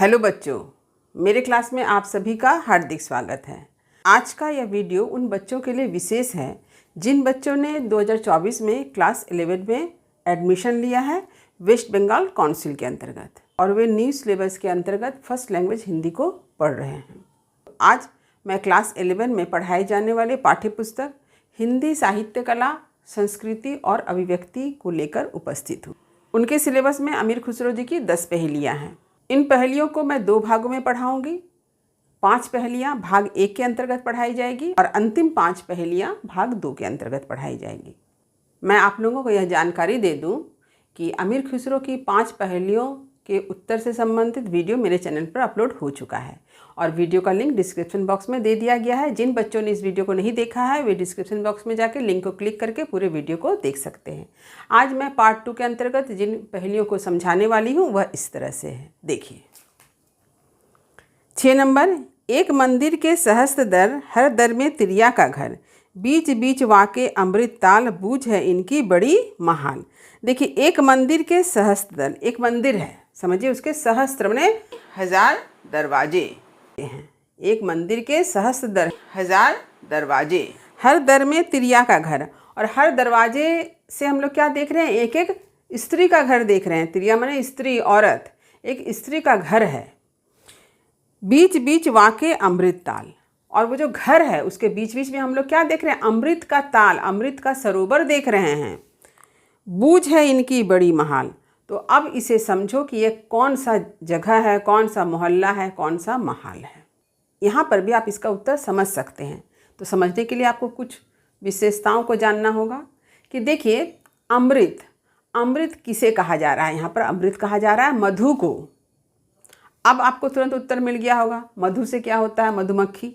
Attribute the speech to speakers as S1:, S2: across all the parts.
S1: Hello बच्चों, मेरे class में आप सभी का हार्दिक स्वागत है। आज का यह वीडियो उन बच्चों के लिए विशेष है जिन बच्चों ने 2024 में क्लास 11 में एडमिशन लिया है वेस्ट बंगाल काउंसिल के अंतर्गत, और वे न्यू सिलेबस के अंतर्गत फर्स्ट लैंग्वेज हिंदी को पढ़ रहे हैं। आज मैं क्लास 11 में पढ़ाए जाने वाले पाठ्य पुस्तक हिंदी साहित्य कला, संस्कृति और अभिव्यक्ति को लेकर उपस्थित हूँ। उनके सिलेबस में अमीर खुसरो जी की 10 पहेलियाँ हैं। इन पहेलियों को मैं 2 भागों में पढ़ाऊंगी। 5 पहेलियाँ भाग 1 के अंतर्गत पढ़ाई जाएगी और अंतिम 5 पहेलियाँ भाग 2 के अंतर्गत पढ़ाई जाएगी। मैं आप लोगों को यह जानकारी दे दूं कि अमीर खुसरो की 5 पहेलियों के उत्तर से संबंधित वीडियो मेरे चैनल पर अपलोड हो चुका है और वीडियो का लिंक डिस्क्रिप्शन बॉक्स में दे दिया गया है। जिन बच्चों ने इस वीडियो को नहीं देखा है वे डिस्क्रिप्शन बॉक्स में जाकर लिंक को क्लिक करके पूरे वीडियो को देख सकते हैं। आज मैं पार्ट 2 के अंतर्गत जिन पहेलियों को समझाने वाली हूँ वह इस तरह से है। देखिए 6 नंबर, एक मंदिर के सहस्त्र दर, हर दर में तिरिया का घर, बीच बीच वाके अमृत ताल, बूझ है इनकी बड़ी महाल। देखिए एक मंदिर के सहस्त्र दर, एक मंदिर है, समझिए उसके सहस्त्र माने 1000 दरवाजे हैं। एक मंदिर के सहस्त्र दर, 1000 दरवाजे, हर दर में तिरिया का घर, और हर दरवाजे से हम लोग क्या देख रहे हैं? एक एक स्त्री का घर देख रहे हैं। तिरिया माने स्त्री, औरत, एक स्त्री का घर है। बीच बीच वाके अमृत ताल, और वो जो घर है उसके बीच बीच में हम लोग क्या देख रहे हैं? अमृत का ताल, अमृत का सरोवर देख रहे हैं। बूझ है इनकी बड़ी महाल। तो अब इसे समझो कि ये कौन सा जगह है, कौन सा मोहल्ला है, कौन सा महाल है। यहाँ पर भी आप इसका उत्तर समझ सकते हैं। तो समझने के लिए आपको कुछ विशेषताओं को जानना होगा कि देखिए अमृत, अमृत किसे कहा जा रहा है? यहाँ पर अमृत कहा जा रहा है मधु को। अब आपको तुरंत उत्तर मिल गया होगा, मधु से क्या होता है? मधुमक्खी।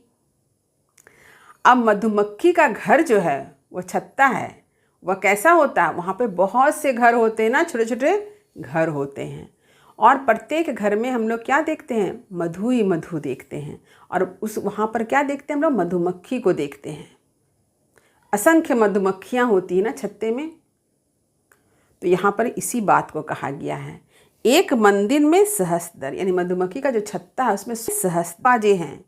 S1: अब मधुमक्खी का घर जो है वो छत्ता है। वह कैसा होता है? वहाँ पे बहुत से घर होते हैं ना, छोटे छोटे घर होते हैं, और प्रत्येक घर में हम लोग क्या देखते हैं? मधु ही मधु देखते हैं। और उस वहाँ पर क्या देखते हैं हम लोग? मधुमक्खी को देखते हैं। असंख्य मधुमक्खियाँ होती हैं ना छत्ते में। तो यहाँ पर इसी बात को कहा गया है। एक मंदिर में सहस्त्र दर, यानी मधुमक्खी का जो छत्ता है उसमें सहस्त्र दरवाजे हैं,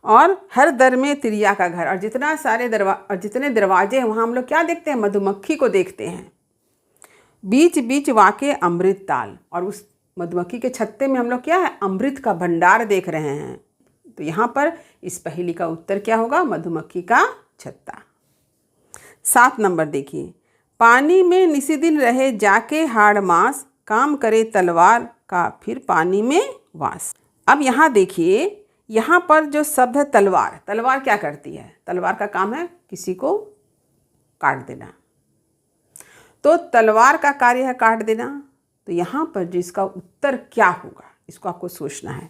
S1: और हर दर में तिरिया का घर, और जितने दरवाजे हैं वहाँ हम लोग क्या देखते हैं? मधुमक्खी को देखते हैं। बीच बीच वाके अमृत ताल, और उस मधुमक्खी के छत्ते में हम लोग क्या है? अमृत का भंडार देख रहे हैं। तो यहाँ पर इस पहेली का उत्तर क्या होगा? मधुमक्खी का छत्ता। 7 नंबर देखिए, पानी में निशिदिन रहे जाके हाड़ मास, काम करे तलवार का फिर पानी में वास। अब यहाँ देखिए, यहाँ पर जो शब्द है तलवार, तलवार क्या करती है? तलवार का काम है किसी को काट देना। तो तलवार का कार्य है काट देना। तो यहाँ पर जिसका उत्तर क्या होगा इसको आपको सोचना है।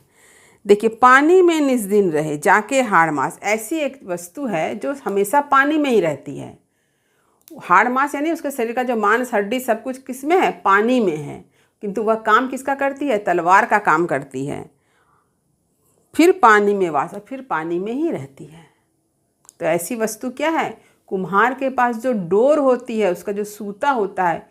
S1: देखिए पानी में निस्दिन रहे जाके हाड़ मास, ऐसी एक वस्तु है जो हमेशा पानी में ही रहती है। हाड़ मास यानी उसके शरीर का जो मांस, हड्डी, सब कुछ किस में है? पानी में है। किंतु वह काम किसका करती है? तलवार का काम करती है। फिर पानी में वास, फिर पानी में ही रहती है। तो ऐसी वस्तु क्या है? कुम्हार के पास जो डोर होती है, उसका जो सूता होता है,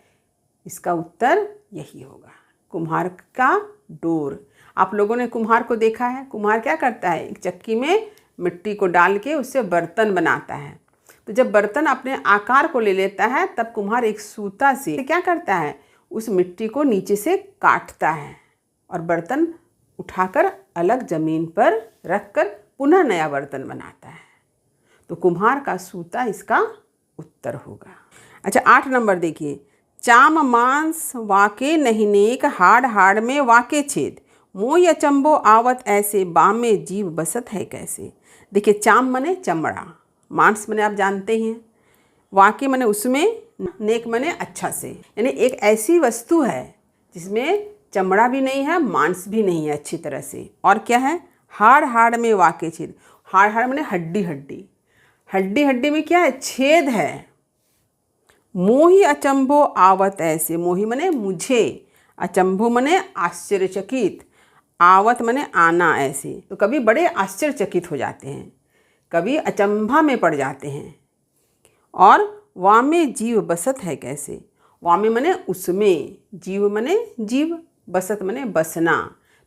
S1: इसका उत्तर यही होगा, कुम्हार का डोर। आप लोगों ने कुम्हार को देखा है। कुम्हार क्या करता है? एक चक्की में मिट्टी को डाल के उससे बर्तन बनाता है। तो जब बर्तन अपने आकार को ले लेता है तब कुम्हार एक सूता से क्या करता है? उस मिट्टी को नीचे से काटता है और बर्तन उठाकर अलग ज़मीन पर रखकर पुनः नया बर्तन बनाता है। तो कुम्हार का सूता इसका उत्तर होगा। अच्छा 8 नंबर देखिए, चाम मांस वाके नहीं नेक, हाड़ हाड़ में वाके छेद, मोय अचंबो आवत ऐसे, बामे जीव बसत है कैसे। देखिए चाम मने चमड़ा, मांस मने आप जानते ही हैं, वाके मने उसमें, नेक मने अच्छा से, यानी एक ऐसी वस्तु है जिसमें चमड़ा भी नहीं है, मांस भी नहीं है अच्छी तरह से, और क्या है? हाड़ हाड़ में वाके छेद। हाड़ हाड़ मने हड्डी हड्डी, हड्डी हड्डी में क्या है? छेद है। मोही अचंभो आवत ऐसे, मोही मने मुझे, अचंभो मने आश्चर्यचकित, आवत मने आना ऐसे। तो कभी बड़े आश्चर्यचकित हो जाते हैं, कभी अचंभा में पड़ जाते हैं। और वामे जीव बसत है कैसे, वामे मने उसमें, जीव मने जीव, बसत मने बसना।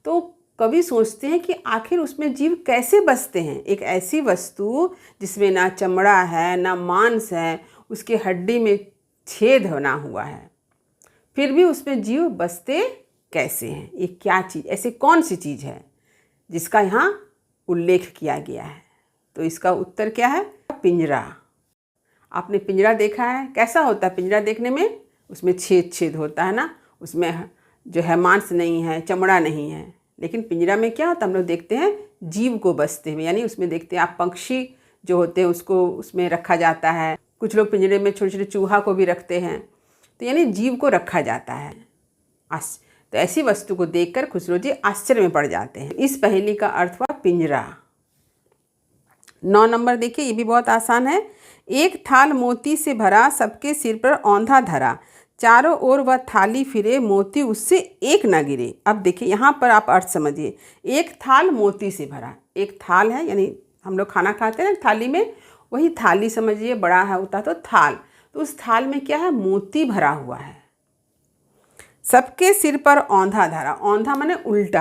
S1: तो कवि सोचते हैं कि आखिर उसमें जीव कैसे बसते हैं। एक ऐसी वस्तु जिसमें ना चमड़ा है ना मांस है, उसके हड्डी में छेद बना हुआ है, फिर भी उसमें जीव बसते कैसे हैं। ये क्या चीज़, ऐसी कौन सी चीज़ है जिसका यहाँ उल्लेख किया गया है। तो इसका उत्तर क्या है, पिंजरा। आपने पिंजरा देखा है, कैसा होता है पिंजरा देखने में, उसमें छेद छेद होता है ना, उसमें जो है मांस नहीं है, चमड़ा नहीं है। लेकिन पिंजरा में क्या होता है, हम लोग देखते हैं जीव को बसते हुए, यानी उसमें देखते हैं आप पक्षी जो होते हैं उसको उसमें रखा जाता है। कुछ लोग पिंजरे में छोटे छोटे चूहा को भी रखते हैं, तो यानी जीव को रखा जाता है। तो ऐसी वस्तु को देखकर खुसरो जी आश्चर्य में पड़ जाते हैं। इस पहेली का अर्थ हुआ पिंजरा। 9 नंबर देखिए, ये भी बहुत आसान है। एक थाल मोती से भरा, सबके सिर पर औंधा धरा, चारों ओर वह थाली फिरे, मोती उससे एक न गिरे। अब देखिए यहाँ पर आप अर्थ समझिए। एक थाल मोती से भरा, एक थाल है यानी हम लोग खाना खाते हैं थाली में, वही थाली समझिए, बड़ा है होता तो थाल, तो उस थाल में क्या है, मोती भरा हुआ है। सबके सिर पर औंधा धरा, औंधा माने उल्टा,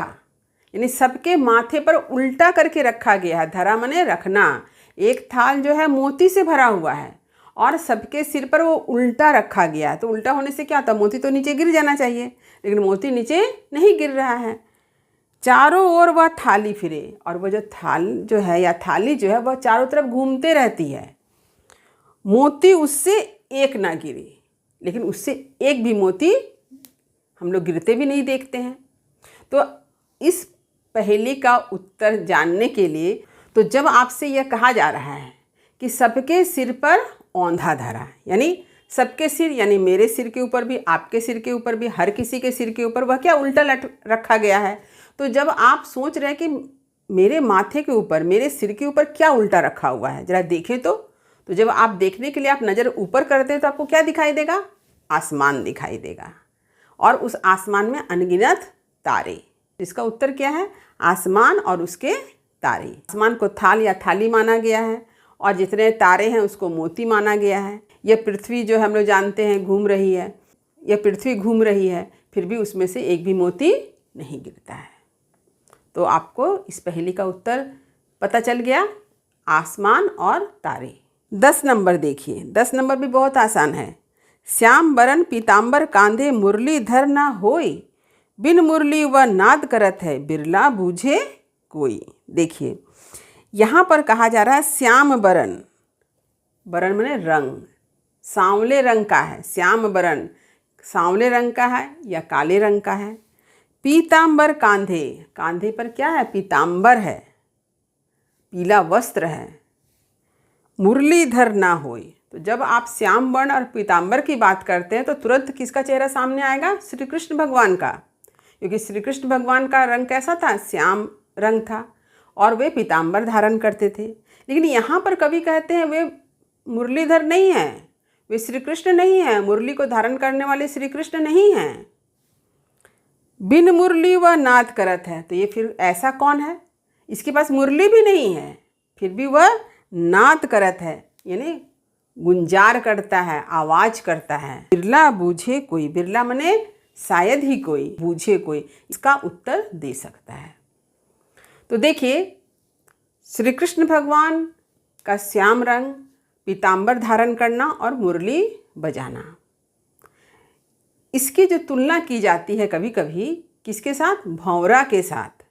S1: यानी सबके माथे पर उल्टा करके रखा गया है। धरा माने रखना। एक थाल जो है मोती से भरा हुआ है और सबके सिर पर वो उल्टा रखा गया है। तो उल्टा होने से क्या होता है, मोती तो नीचे गिर जाना चाहिए, लेकिन मोती नीचे नहीं गिर रहा है। चारों ओर वह थाली फिरे, और वह जो थाल जो है या थाली जो है वह चारों तरफ घूमते रहती है। मोती उससे एक ना गिरे, लेकिन उससे एक भी मोती हम लोग गिरते भी नहीं देखते हैं। तो इस पहेली का उत्तर जानने के लिए, तो जब आपसे यह कहा जा रहा है कि सबके सिर पर औंधा धरा, यानी सबके सिर यानी मेरे सिर के ऊपर भी, आपके सिर के ऊपर भी, हर किसी के सिर के ऊपर वह क्या उल्टा रखा गया है। तो जब आप सोच रहे हैं कि मेरे माथे के ऊपर, मेरे सिर के ऊपर क्या उल्टा रखा हुआ है, ज़रा देखें तो जब आप देखने के लिए आप नज़र ऊपर करते हैं तो आपको क्या दिखाई देगा, आसमान दिखाई देगा, और उस आसमान में अनगिनत तारे। इसका उत्तर क्या है, आसमान और उसके तारे। आसमान को थाल या थाली माना गया है और जितने तारे हैं उसको मोती माना गया है। यह पृथ्वी जो हम लोग जानते हैं घूम रही है, यह पृथ्वी घूम रही है, फिर भी उसमें से एक भी मोती नहीं गिरता है। तो आपको इस पहेली का उत्तर पता चल गया, आसमान और तारे। 10 नंबर देखिए, 10 नंबर भी बहुत आसान है। श्याम बरन पीताम्बर कांधे, मुरलीधर ना होई, बिन मुरली व नाद करत है, बिरला बूझे कोई। देखिए यहाँ पर कहा जा रहा है श्याम बरन, बरन माने रंग, सांवले रंग का है। श्याम बरन सांवले रंग का है या काले रंग का है। पीताम्बर कांधे, कांधे पर क्या है, पीताम्बर है, पीला वस्त्र है। मुरलीधर ना होई, तो जब आप श्याम वर्ण और पीताम्बर की बात करते हैं तो तुरंत किसका चेहरा सामने आएगा, श्री कृष्ण भगवान का, क्योंकि श्री कृष्ण भगवान का रंग कैसा था, श्याम रंग था और वे पीताम्बर धारण करते थे। लेकिन यहाँ पर कवि कहते हैं वे मुरलीधर नहीं हैं, वे श्री कृष्ण नहीं हैं, मुरली को धारण करने वाले श्री कृष्ण नहीं हैं। बिन मुरली व नाद करत है, तो ये फिर ऐसा कौन है, इसके पास मुरली भी नहीं है फिर भी वह नाद करत है, यानी गुंजार करता है, आवाज करता है। बिरला बूझे कोई, बिरला मने शायद ही कोई, बूझे कोई, इसका उत्तर दे सकता है। तो देखिए श्री कृष्ण भगवान का श्याम रंग, पीताम्बर धारण करना और मुरली बजाना, इसकी जो तुलना की जाती है कभी कभी किसके साथ, भंवरा के साथ।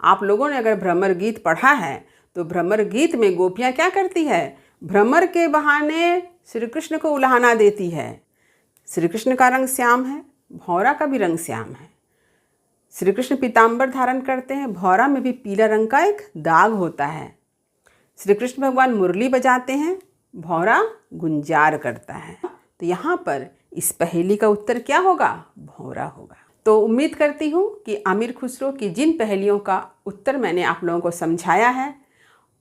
S1: आप लोगों ने अगर भ्रमर गीत पढ़ा है तो भ्रमर गीत में गोपियाँ क्या करती है, भ्रमर के बहाने श्री कृष्ण को उलाहना देती है। श्री कृष्ण का रंग श्याम है, भंवरा का भी रंग श्याम है। श्री कृष्ण पीताम्बर धारण करते हैं, भंवरा में भी पीला रंग का एक दाग होता है। श्री कृष्ण भगवान मुरली बजाते हैं, भंवरा गुंजार करता है। तो यहाँ पर इस पहेली का उत्तर क्या होगा, भंवरा होगा। तो उम्मीद करती हूँ कि आमिर खुसरो की जिन पहेलियों का उत्तर मैंने आप लोगों को समझाया है,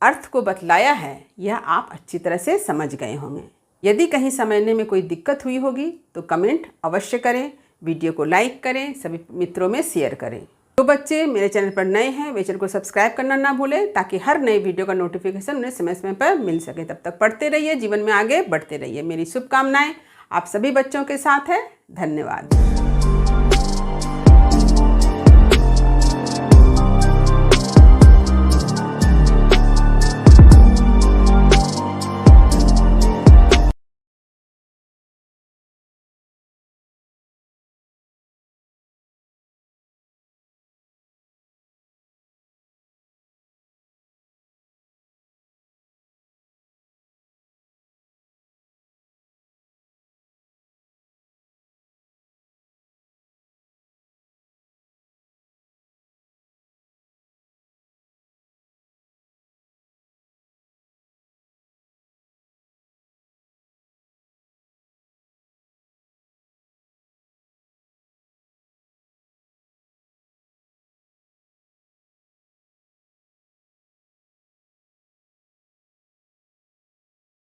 S1: अर्थ को बतलाया है, यह आप अच्छी तरह से समझ गए होंगे। यदि कहीं समझने में कोई दिक्कत हुई होगी तो कमेंट अवश्य करें, वीडियो को लाइक करें, सभी मित्रों में शेयर करें। जो बच्चे मेरे चैनल पर नए हैं वे चैनल को सब्सक्राइब करना ना भूलें, ताकि हर नए वीडियो का नोटिफिकेशन उन्हें समय समय पर मिल सके। तब तक पढ़ते रहिए, जीवन में आगे बढ़ते रहिए। मेरी शुभकामनाएं आप सभी बच्चों के साथ है। धन्यवाद।